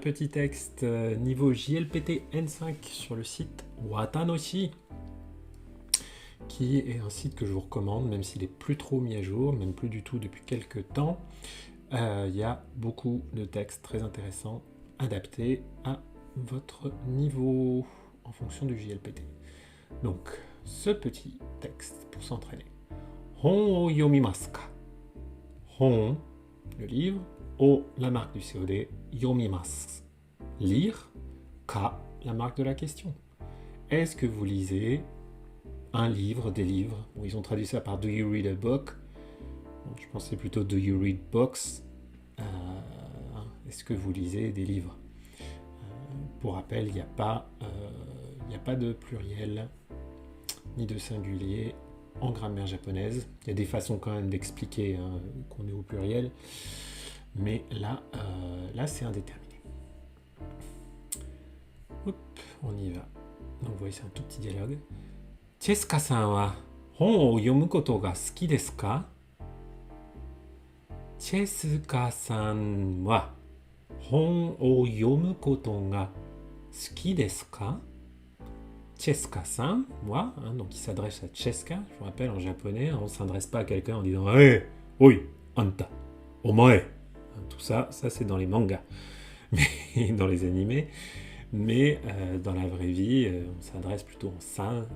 Petit texte niveau JLPT N5 sur le site Watanoshi, qui est un site que je vous recommande, même s'il est plus trop mis à jour, même plus du tout depuis quelques temps. Il y a beaucoup de textes très intéressants adaptés à votre niveau en fonction du JLPT. Donc, ce petit texte pour s'entraîner. Hon o yomimasu ka? Hon, le livre, o, la marque du COD, yomimasu, lire, ka, la marque de la question. Est-ce que vous lisez un livre, des livres? Bon, ils ont traduit ça par Do you read a book? Bon, je pensais plutôt Do you read books? Est-ce que vous lisez des livres? Pour rappel, il n'y a pas de pluriel ni de singulier en grammaire japonaise. Il y a des façons quand même d'expliquer qu'on est au pluriel, mais là c'est indéterminé. Hop, on y va. Donc vous voyez, c'est un tout petit dialogue. Chesuka-san wa hon o yomu koto ga suki desu ka? Chesuka-san wa hon o yomu koto ga suki desu ka? Chesuka-san, moi, donc il s'adresse à Chesuka, je vous rappelle en japonais, on ne s'adresse pas à quelqu'un en disant Hey, oi, anta, omae. Tout ça c'est dans les mangas, mais dans les animés, mais dans la vraie vie, on s'adresse plutôt en san,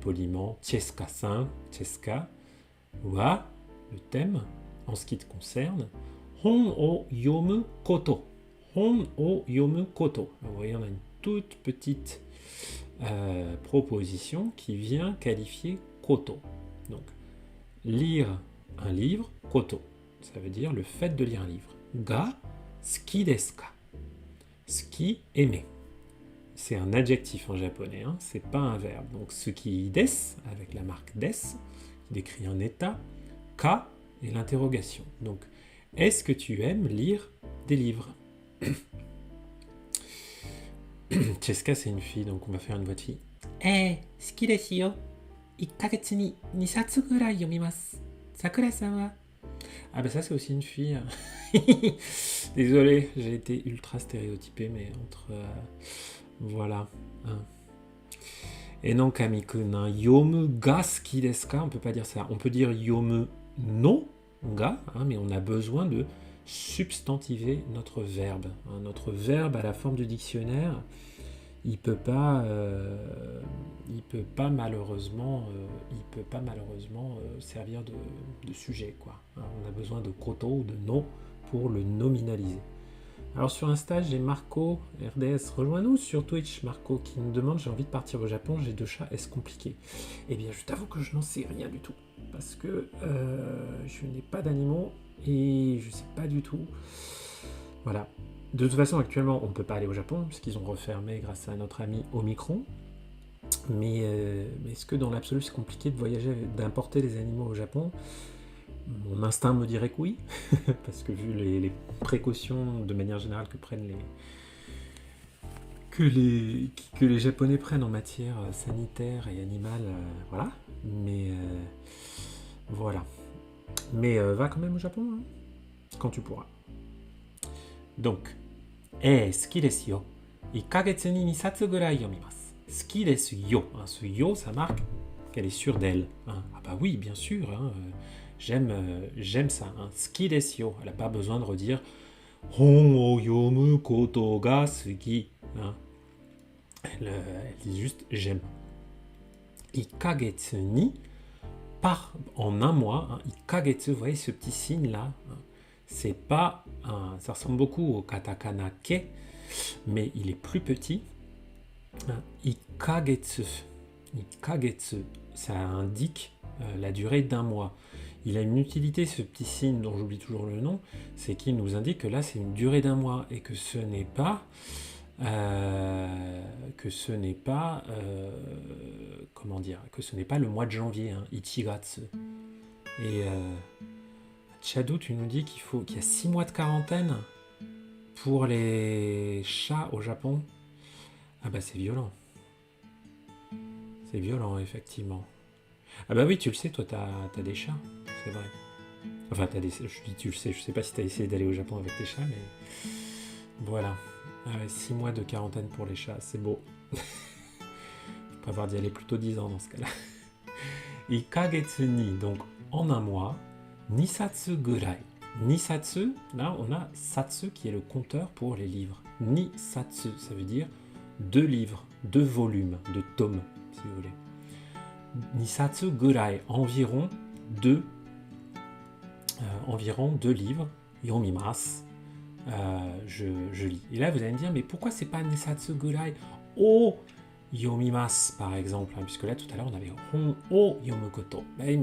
poliment, Chesuka-san, Chesuka, wa, le thème, en ce qui te concerne, hon o yomu koto. Hon o yomu koto. Vous voyez, on a une toute petite proposition qui vient qualifier koto. Donc, lire un livre, koto, ça veut dire le fait de lire un livre. Ga, suki desu ka? Suki, aimer. C'est un adjectif en japonais, c'est pas un verbe. Donc, suki desu, avec la marque des, qui décrit un état, ka et l'interrogation. Donc, est-ce que tu aimes lire des livres? Chesuka, c'est une fille, donc on va faire une voix de fille. Suki desu yo. 1ヶ月に2冊ぐらい読みます。Sakura-san wa? Ah bah ça c'est aussi une fille. Désolé, j'ai été ultra stéréotypé, mais entre... voilà. Et non, Kami-kun, yomu ga suki desu ka? On peut pas dire ça. On peut dire yomu no ga, mais on a besoin de substantiver notre verbe. Notre verbe à la forme du dictionnaire, il peut pas malheureusement servir de sujet, quoi. On a besoin de koto ou de no pour le nominaliser. Alors sur Insta, j'ai Marco RDS, rejoins-nous sur Twitch, Marco, qui me demande: j'ai envie de partir au Japon, j'ai 2 chats, est-ce compliqué? Eh bien, je t'avoue que je n'en sais rien du tout, parce que je n'ai pas d'animaux et je sais pas du tout. Voilà. De toute façon, actuellement, on ne peut pas aller au Japon, puisqu'ils ont refermé grâce à notre ami Omicron. Mais est-ce que dans l'absolu, c'est compliqué de voyager, d'importer des animaux au Japon? Mon instinct me dirait que oui, parce que vu les précautions de manière générale que les Japonais prennent en matière sanitaire et animale, voilà. Mais voilà. Mais va quand même au Japon, quand tu pourras. Donc, suki desu yo. 1ヶ月に2冊ぐらい読みます。Suki desu yo. Ce yo, ça marque qu'elle est sûre d'elle. Ah bah oui, bien sûr. J'aime ça. Suki desu yo. Elle n'a pas besoin de redire Hon o yomu koto ga suki. Elle dit juste j'aime. 1ヶ月に, en un mois. 1ヶ月, vous voyez ce petit signe là, c'est pas ça ressemble beaucoup au katakana ke, mais il est plus petit. 1ヶ月, ça indique la durée d'un mois. Il a une utilité, ce petit signe dont j'oublie toujours le nom, c'est qu'il nous indique que là c'est une durée d'un mois et que ce n'est pas comment dire, que ce n'est pas le mois de janvier, Ichigatsu. Et Chadou, tu nous dis qu'il y a 6 mois de quarantaine pour les chats au Japon. Ah bah c'est violent. C'est violent, effectivement. Ah bah oui, tu le sais, toi t'as des chats, c'est vrai. Enfin, je dis tu le sais, je sais pas si t'as essayé d'aller au Japon avec tes chats, mais Voilà. 6 mois de quarantaine pour les chats, c'est beau. Je préfère d'y aller plutôt 10 ans dans ce cas-là. Ikagetsu ni, donc en un mois, nisatsu gurai. Nisatsu, là on a satsu qui est le compteur pour les livres. Nisatsu, ça veut dire 2 livres, 2 volumes, 2 tomes, si vous voulez. Nisatsu gurai, environ 2 livres. Yomimasu, je lis. Et là vous allez me dire, mais pourquoi c'est pas nisatsu gurai o yomimasu par exemple, hein, puisque là tout à l'heure on avait hon o yomukoto. Mais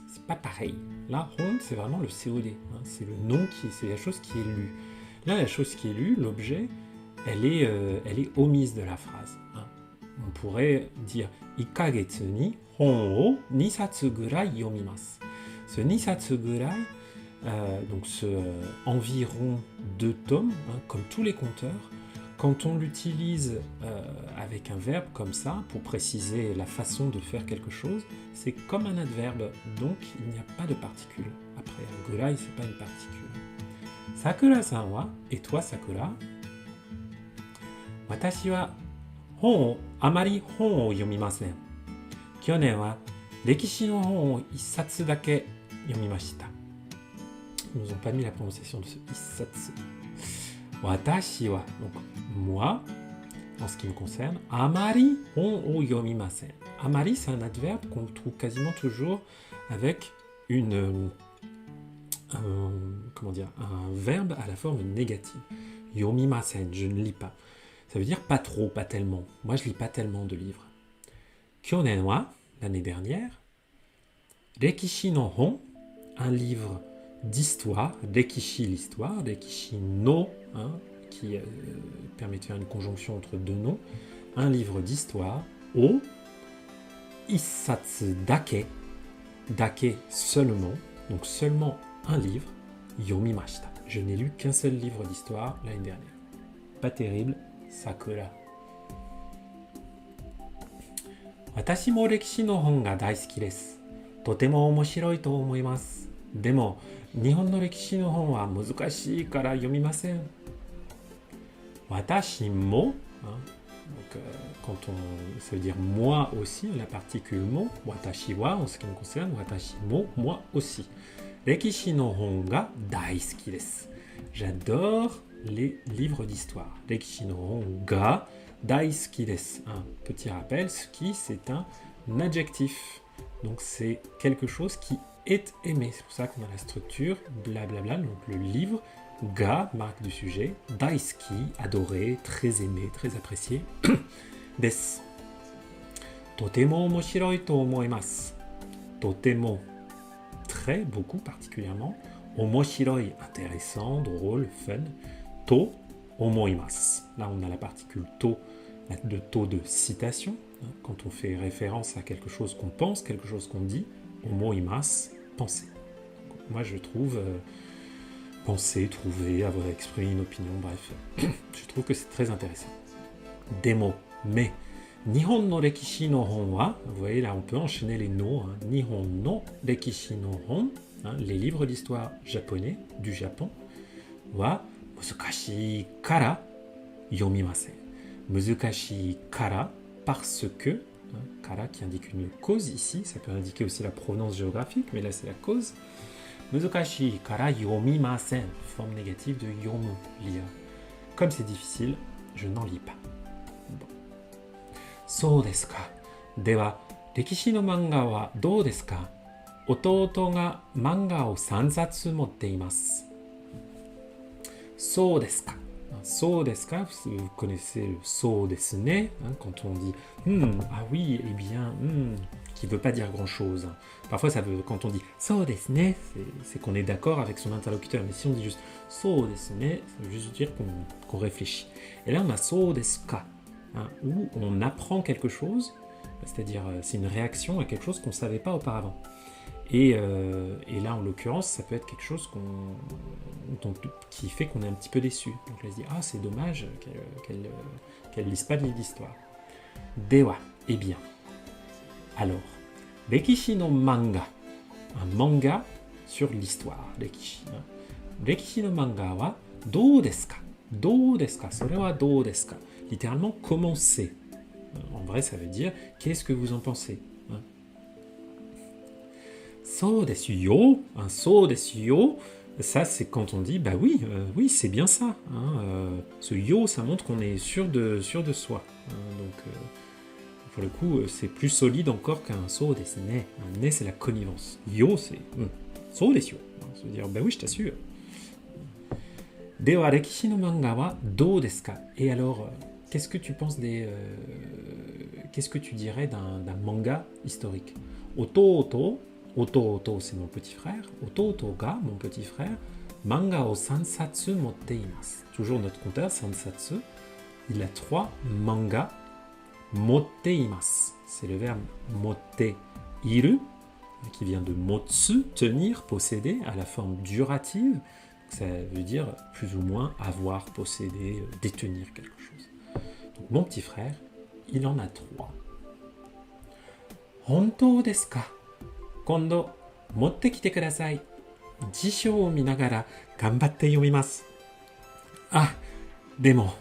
c'est pas pareil. Là, hon, c'est vraiment le COD. Hein, c'est le nom c'est la chose qui est lue. Là, la chose qui est lue, l'objet, elle est omise de la phrase. Hein. On pourrait dire ikagetsu ni hon o nisatsu gurai yomimasu. Ce nisatsu gurai, donc ce environ 2 tomes, hein, comme tous les compteurs, quand on l'utilise avec un verbe comme ça, pour préciser la façon de faire quelque chose, c'est comme un adverbe, donc il n'y a pas de particule. Après, un gurai, c'est pas une particule. Sakura-san wa, et toi Sakura? Watashi wa amari hon o yomimasen. Kyonen wa rekishi no hon o issatsu dake yomimashita. Ils nous ont pas mis la prononciation de ce issatsu. Watashi wa, donc moi, en ce qui me concerne, amari hon o yomimasen. Amari, c'est un adverbe qu'on trouve quasiment toujours avec un verbe à la forme négative. Yomimasen, je ne lis pas. Ça veut dire pas trop, pas tellement. Moi, je lis pas tellement de livres. Kyonen wa, l'année dernière, rekishi no hon, un livre d'histoire, rekishi l'histoire, rekishi no, hein, qui permet de faire une conjonction entre 2 noms, un livre d'histoire, o issatsu dake, dake seulement, donc seulement un livre, yomimashita. Je n'ai lu qu'un seul livre d'histoire l'année dernière. Pas terrible, Sakura. Watashi mo rekishi no hon ga daisuki desu. Totemo omoshiroi to omoimasu. Demo, Nihon no rekishi no hon wa muzukashii kara yomimasen. Watashi mo, hein, donc ça veut dire moi aussi, la particule mo, watashi wa en ce qui me concerne, watashi mo, moi aussi. Rekishi no hon ga daisuki desu. J'adore les livres d'histoire. Rekishi no hon ga daisuki desu. Un petit rappel, suki c'est un adjectif. Donc c'est quelque chose qui est aimé. C'est pour ça qu'on a la structure blablabla, donc le livre. Ga, marque du sujet. Daisuki, adoré, très aimé, très apprécié. Desu. Totemo omoshiroi to omoimasu. Totemo, très, beaucoup particulièrement. Omoshiroi, intéressant, drôle, fun. To, omoimasu. Là, on a la particule to, de to de citation. Quand on fait référence à quelque chose qu'on pense, quelque chose qu'on dit. Omoimasu, penser. Moi, je trouve... penser, trouver, avoir exprimé une opinion, bref. Je trouve que c'est très intéressant. Demo, mais. Nihon no rekishi no hon wa, vous voyez là on peut enchaîner les no, hein. Nihon no rekishi no hon, hein, les livres d'histoire japonais, du Japon, wa muzukashii kara yomimasen. Muzukashii kara, parce que, hein, kara qui indique une cause ici, ça peut indiquer aussi la provenance géographique, mais là c'est la cause. Muzukashii kara yomimasen, forme négative de yomu, lire. Comme c'est difficile, je n'en lis pas. Bon. So desu ka. Dewa, rekishi no manga wa dou desu ka? Otouto ga manga o 3 satsu motte imasu. So desu ka. So desu ka, vous connaissez le so desu ne, hein, quand on dit ah oui, eh bien, qui ne veut pas dire grand-chose. Parfois, ça veut, quand on dit so desu ne, c'est qu'on est d'accord avec son interlocuteur. Mais si on dit juste so desu ne, ça veut juste dire qu'on réfléchit. Et là, on a so desu ka, hein, où on apprend quelque chose, c'est-à-dire c'est une réaction à quelque chose qu'on ne savait pas auparavant. Et là, en l'occurrence, ça peut être quelque chose qui fait qu'on est un petit peu déçu. Donc là, on se dit « Ah, c'est dommage qu'elle lise pas de livre d'histoire. » Dewa, eh bien. Alors, Rekishi no manga, un manga sur l'histoire, Rekishi. Rekishi no manga wa dou desu ka? どうですか？それはどうですか? Littéralement, comment c'est? En vrai, ça veut dire qu'est-ce que vous en pensez? Hein? そうですよ, un そうですよ, ça c'est quand on dit bah oui, oui c'est bien ça. Hein, ce yo, ça montre qu'on est sûr de soi. Hein, donc pour le coup, c'est plus solide encore qu'un そうですね. Un né, c'est la connivence. Yo, c'est そうですよ. Ça veut dire bah oui, je t'assure. では歴史の漫画はどうですか? Et alors, qu'est-ce que tu penses qu'est-ce que tu dirais d'un manga historique? Ototo, Ototo c'est mon petit frère, Ototo ga, mon petit frère, manga o sansatsu motte imasu. Toujours notre compteur, sansatsu, il a 3 mangas motte imasu. C'est le verbe motte iru, qui vient de motsu, tenir, posséder, à la forme durative. Ça veut dire plus ou moins avoir, posséder, détenir quelque chose. Donc mon petit frère, il en a 3. Hontou desu ka? Kondo, motte kite kudasai. Jisho o minagara ganbatte yomimasu. Ah, demo,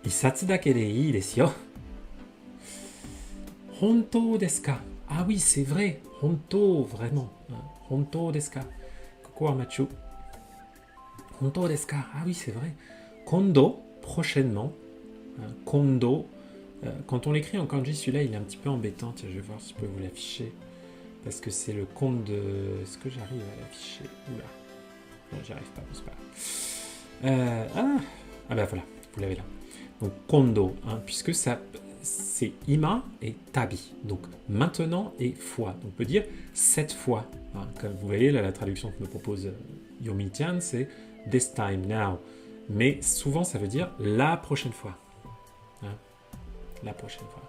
1冊だけでいいですよ. Hontou desu ka? Ah oui, c'est vrai. Hontou, vraiment. Hontou desu ka? Koko wa machu. Hontou desu ka? Ah oui, c'est vrai. Kondo, prochainement. Kondo. Quand on l'écrit en kanji, celui-là, il est un petit peu embêtant. Tiens, je vais voir si je peux vous l'afficher. Parce que c'est le compte de... Est-ce que j'arrive à l'afficher? Oula. Non, j'y arrive pas, c'est pas grave. Ah ben voilà, vous l'avez là. Donc, kondo, hein, puisque ça, c'est ima et tabi. Donc, maintenant et fois. Donc, on peut dire 7 fois. Hein, comme vous voyez, là, la traduction que me propose Yomi-chan, c'est this time, now. Mais souvent, ça veut dire la prochaine fois. Hein, la prochaine fois.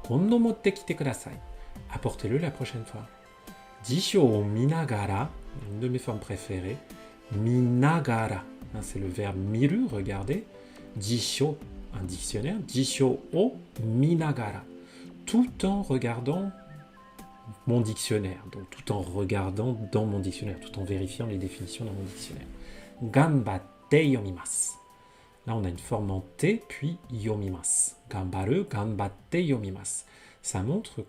Kondo motte kite kudasai. Apportez-le la prochaine fois. Jisho o minagara, une de mes formes préférées. Minagara, hein, c'est le verbe miru, regardez. Jisho, un dictionnaire. Jisho o minagara, tout en regardant mon dictionnaire. Donc tout en regardant dans mon dictionnaire, tout en vérifiant les définitions dans mon dictionnaire. Ganbatte yomimasu. Là, on a une forme en T, puis yomimasu. Ganbaru, ganbatte yomimasu. Ça montre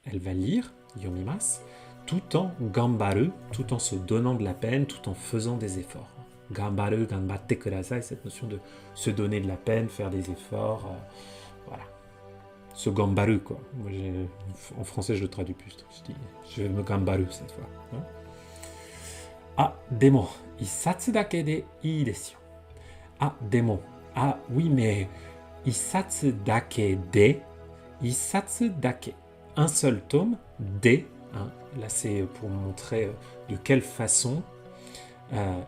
elle va lire, yomimasu, tout en gambaru, tout en se donnant de la peine, tout en faisant des efforts. Gambaru, ganbatte kudasai, cette notion de se donner de la peine, faire des efforts, voilà. Ce gambaru, quoi. Moi, en français, je le traduis plus. Je dis, je vais me gambaru cette fois. Hein. Ah, demo, 1冊だけでいいですよ. Ah, demo. Ah, oui, mais 1冊だけで Isatsu dake, un seul tome, de, hein, là c'est pour montrer de quelle façon,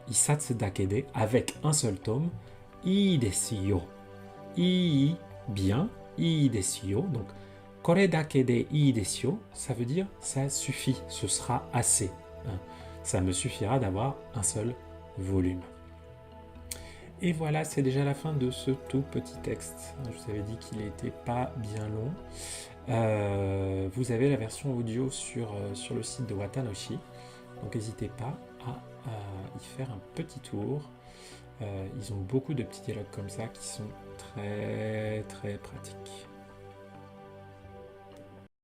Isatsu dake de, avec un seul tome, ii desu yo, ii, bien, ii desu yo, donc kore dake de ii desu yo, ça veut dire ça suffit, ce sera assez, hein, ça me suffira d'avoir un seul volume. Et voilà, c'est déjà la fin de ce tout petit texte. Je vous avais dit qu'il n'était pas bien long. Vous avez la version audio sur le site de Watanoshi. Donc n'hésitez pas à y faire un petit tour. Ils ont beaucoup de petits dialogues comme ça qui sont très très pratiques.